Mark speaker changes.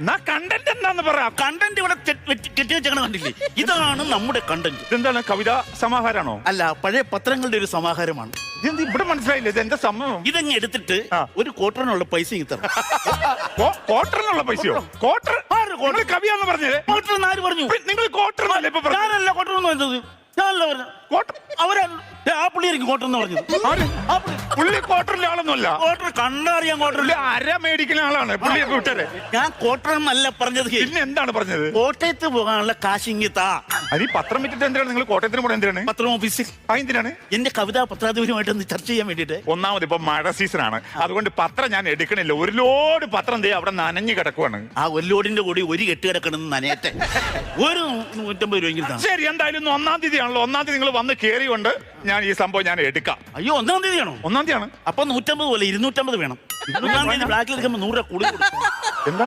Speaker 1: എന്നാ കണ്ടന്റ് എന്താന്ന് പറ.
Speaker 2: കണ്ടന്റ് ഇവിടെ കെട്ടിവെച്ചങ്ങനെ കണ്ടില്ലേ? ഇതാണ് നമ്മുടെ കണ്ടന്റ്.
Speaker 1: ഇതെന്താണ്, കവിതാ സമാഹാരാണോ?
Speaker 2: അല്ല, പഴയ പത്രങ്ങളുടെ ഒരു സമാഹാരമാണ്.
Speaker 1: ഇതെന്ത് ഇവിടെ മനസ്സിലായില്ല, ഇത് എന്താ സംഭവം?
Speaker 2: ഇതങ്ങ് എടുത്തിട്ട്
Speaker 1: ആ.
Speaker 2: ഒരു ക്വാർട്ടറിനുള്ള പൈസ തരണം.
Speaker 1: ക്വാർട്ടറിനുള്ള പൈസയോ? ക്വാർട്ടർ കവിയാന്ന് പറഞ്ഞത്?
Speaker 2: ക്വാർട്ടർ ആര് പറഞ്ഞു?
Speaker 1: നിങ്ങൾ ക്വാർട്ടർ എന്നല്ലേ ഇപ്പൊ പറഞ്ഞത്?
Speaker 2: ഞാനല്ല ക്വാർട്ടർ എന്ന് പറഞ്ഞത്. ഞാനല്ല പറഞ്ഞത്.
Speaker 1: ക്വാർട്ടർ
Speaker 2: അവരാണ് ആ പുള്ളിയായിരിക്കും ക്വാർട്ടർ എന്ന് പറഞ്ഞത്.
Speaker 1: ആര്?
Speaker 2: ആ പുള്ളി
Speaker 1: പുള്ളി ക്വാർട്ടറിലെ ആളൊന്നുമല്ല.
Speaker 2: Quarter കണ്ടറിയാൻ quarter.
Speaker 1: പുള്ളി അര മേടിക്കുന്ന ആളാണ്. പുള്ളിയെ കൂട്ടരെ
Speaker 2: ഞാൻ ക്വാർട്ടർ എന്നല്ല പറഞ്ഞത്.
Speaker 1: പിന്നെ എന്താണ് പറഞ്ഞത്?
Speaker 2: കോട്ടയത്ത് പോകാനുള്ള കാശിങ്ങിത്താ.
Speaker 1: അത് ഈ പത്രം വിറ്റിട്ട് എന്തിനാണ് നിങ്ങൾ കോട്ടയത്തിന് കൂടെ എന്തിനാണ്?
Speaker 2: പത്രം ഓഫീസിൽ
Speaker 1: എന്തിനാണ്?
Speaker 2: എന്റെ കവിതാ പത്രാധിപരുമായിട്ട് ഒന്ന് ചർച്ച ചെയ്യാൻ വേണ്ടിട്ട്.
Speaker 1: ഒന്നാമത് ഇപ്പൊ മഴ സീസണാണ്, അതുകൊണ്ട് പത്രം ഞാൻ എടുക്കണില്ല. ഒരു ലോഡ് പത്രം ദേ അവിടെ നനഞ്ഞു കിടക്കുവാണ്.
Speaker 2: ആ ഒരു ലോഡിന്റെ കൂടി ഒരു കെട്ട് കിടക്കണമെന്ന് നനയട്ടെ. ഒരു 150 രൂപയെങ്കിലും താ.
Speaker 1: ശരി, എന്തായാലും ഇന്ന് 1-ാം തീയതി ആണല്ലോ. 1-ാം തീയതി നിങ്ങൾ വന്ന് കേറിയുണ്ട് ഞാൻ ഈ സംഭവം ഞാൻ എടുക്കാം.
Speaker 2: അയ്യോ, 1-ാം തീയതിയാണോ?
Speaker 1: 1-ാം തീയതിയാണ്.
Speaker 2: അപ്പൊ 150 പോലെ 250 വേണം. 1-ാം തീയതി ബ്ലാക്കിൽ എടുക്കുമ്പോ 100 രൂപ കൂടി കൊടുക്കും.
Speaker 1: എന്താ